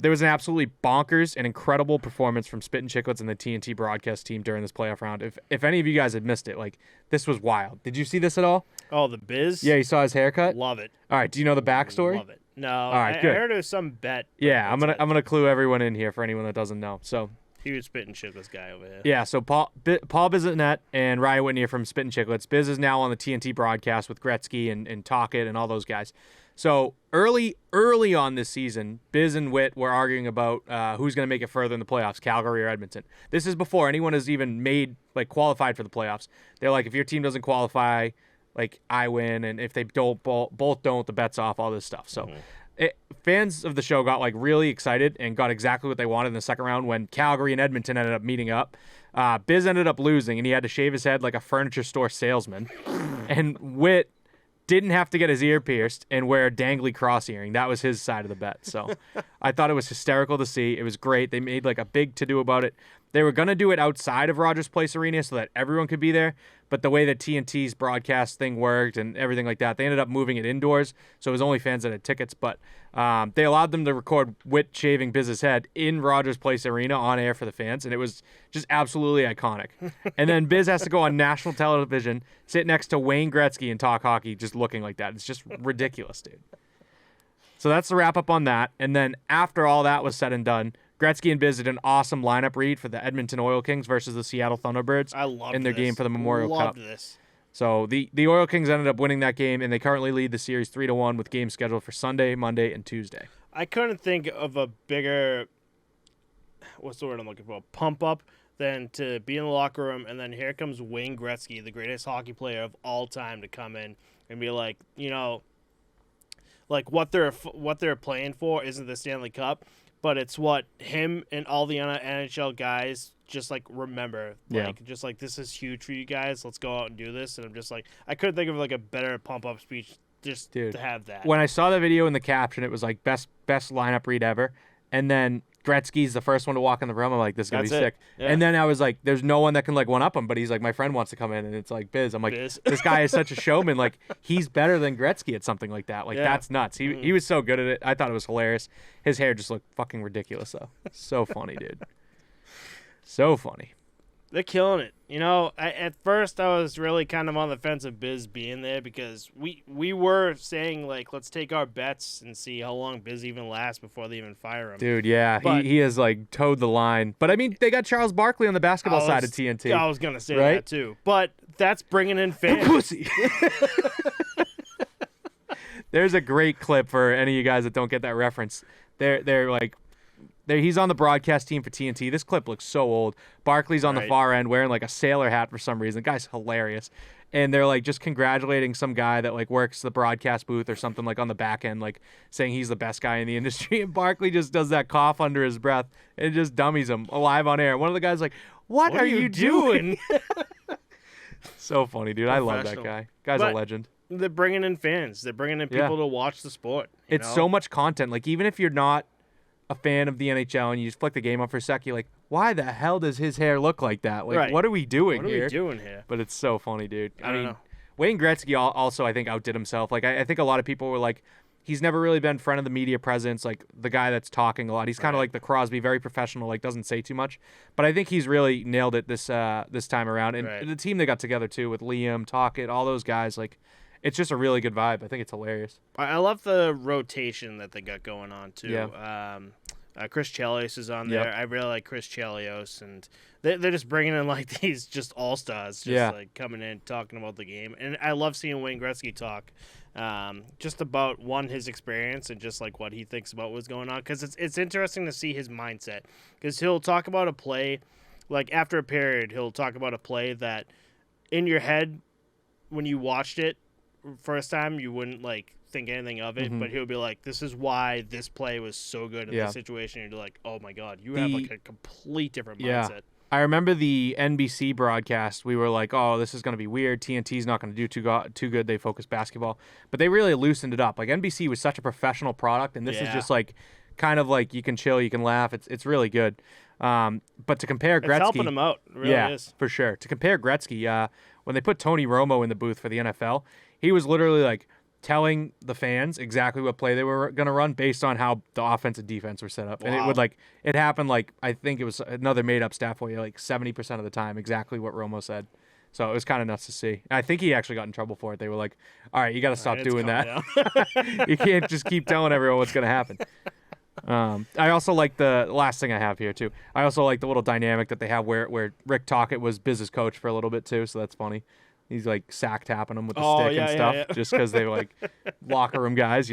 There was an absolutely bonkers and incredible performance from Spittin Chiclets and the TNT broadcast team during this playoff round. If any of you guys had missed it, like, this was wild. Did you see this at all? Oh, the Biz? Yeah, you saw his haircut? Love it. All right, do you know the backstory? Love it. No, all right, I good. heard it was some bet. Yeah, I'm gonna clue everyone in here for anyone that doesn't know. So huge Spittin Chiclets guy over here. yeah, so Paul Bissonnette and Ryan Whitney are from Spittin Chiclets. Biz is now on the TNT broadcast with Gretzky and Tocchet and all those guys. So early on this season, Biz and Whit were arguing about who's going to make it further in the playoffs, Calgary or Edmonton. This is before anyone has even qualified for the playoffs. They're like, if your team doesn't qualify, like, I win, and if they don't, both don't, the bet's off, all this stuff. So fans of the show got like really excited and got exactly what they wanted in the second round when Calgary and Edmonton ended up meeting up. Biz ended up losing, and he had to shave his head like a furniture store salesman. And Whit didn't have to get his ear pierced and wear a dangly cross earring. That was his side of the bet. So I thought it was hysterical to see. It was great. They made like a big to-do about it. They were going to do it outside of Rogers Place Arena so that everyone could be there. But the way that TNT's broadcast thing worked and everything like that, they ended up moving it indoors. So it was only fans that had tickets. But they allowed them to record Whit shaving Biz's head in Rogers Place Arena on air for the fans. And it was just absolutely iconic. And then Biz has to go on national television, sit next to Wayne Gretzky and talk hockey just looking like that. It's just ridiculous, dude. So that's the wrap up on that. And then after all that was said and done, Gretzky and Biz did an awesome lineup read for the Edmonton Oil Kings versus the Seattle Thunderbirds in their game for the Memorial Cup. This. So the Oil Kings ended up winning that game, and they currently lead the series 3-1 with games scheduled for Sunday, Monday, and Tuesday. I couldn't think of a bigger, what's the word I'm looking for, pump up than to be in the locker room, and then here comes Wayne Gretzky, the greatest hockey player of all time, to come in and be like, you know, like what they're playing for isn't the Stanley Cup, but it's what him and all the NHL guys just like remember. Like, just like, this is huge for you guys. Let's go out and do this. And I'm just like, I couldn't think of like a better pump up speech just to have that. When I saw the video in the caption, it was like best lineup read ever. And then Gretzky's the first one to walk in the room. I'm like, this is going to be sick. Yeah. And then I was like, there's no one that can like one up him, but he's like, my friend wants to come in, and it's like Biz. I'm like, this guy is such a showman. Like, he's better than Gretzky at something like that. Like, that's nuts. He was so good at it. I thought it was hilarious. His hair just looked fucking ridiculous, though. So funny, dude. So funny. They're killing it. You know, at first I was really kind of on the fence of Biz being there because we were saying, like, let's take our bets and see how long Biz even lasts before they even fire him. Dude, yeah. He has, like, towed the line. But, I mean, they got Charles Barkley on the basketball side of TNT. I was going to say that, too. But that's bringing in fans. Pussy. There's a great clip for any of you guys that don't get that reference. They're like... He's on the broadcast team for TNT. This clip looks so old. Barkley's on the far end wearing like a sailor hat for some reason. The guy's hilarious. And they're like just congratulating some guy that like works the broadcast booth or something, like on the back end, like saying he's the best guy in the industry. And Barkley just does that cough under his breath and just dummies him live on air. One of the guys like, what are you doing? So funny, dude. I love that guy. Guy's a legend. They're bringing in fans. They're bringing in people to watch the sport. It's so much content. Like, even if you're not a fan of the NHL and you just flick the game up for a sec, you're like, why the hell does his hair look like that? Like, what are we doing here? But it's so funny, dude. I mean, Wayne Gretzky also, I think, outdid himself. Like, I think a lot of people were like, he's never really been friend of the media presence, like the guy that's talking a lot. He's kind of like the Crosby, very professional, like doesn't say too much. But I think he's really nailed it this time around. And the team they got together too with Liam, Tocchet, all those guys, like, it's just a really good vibe. I think it's hilarious. I love the rotation that they got going on, too. Yeah. Chris Chelios is on there. Yep. I really like Chris Chelios. And they're just bringing in, like, these just all-stars, like, coming in, talking about the game. And I love seeing Wayne Gretzky talk just about, his experience and just, like, what he thinks about what's going on. Because it's interesting to see his mindset. Because he'll talk about a play, like, after a period, he'll talk about a play that in your head, when you watched it, first time you wouldn't like think anything of it, but he'll be like, this is why this play was so good in this situation. And you're like, oh my god, you have like a complete different mindset. I remember the NBC broadcast, we were like, oh, this is going to be weird, TNT's not going to do too good, they focus basketball, but they really loosened it up. Like, NBC was such a professional product, and this is just like kind of like you can chill, you can laugh, it's really good. But to compare Gretzky, it's helping him out. It really is. For sure. To compare Gretzky, when they put Tony Romo in the booth for the NFL, he was literally like, telling the fans exactly what play they were going to run based on how the offense and defense were set up. Wow. And it happened I think it was another made up stat for you, 70% of the time, exactly what Romo said. So it was kind of nuts to see. I think he actually got in trouble for it. They were like, all right, you got to stop doing that. You can't just keep telling everyone what's going to happen. I also like the last thing I have here too. I also like the little dynamic that they have where Rick Tocchet was Biz's coach for a little bit too. So that's funny. He's sack tapping them with the stick and stuff, just because they were locker room guys,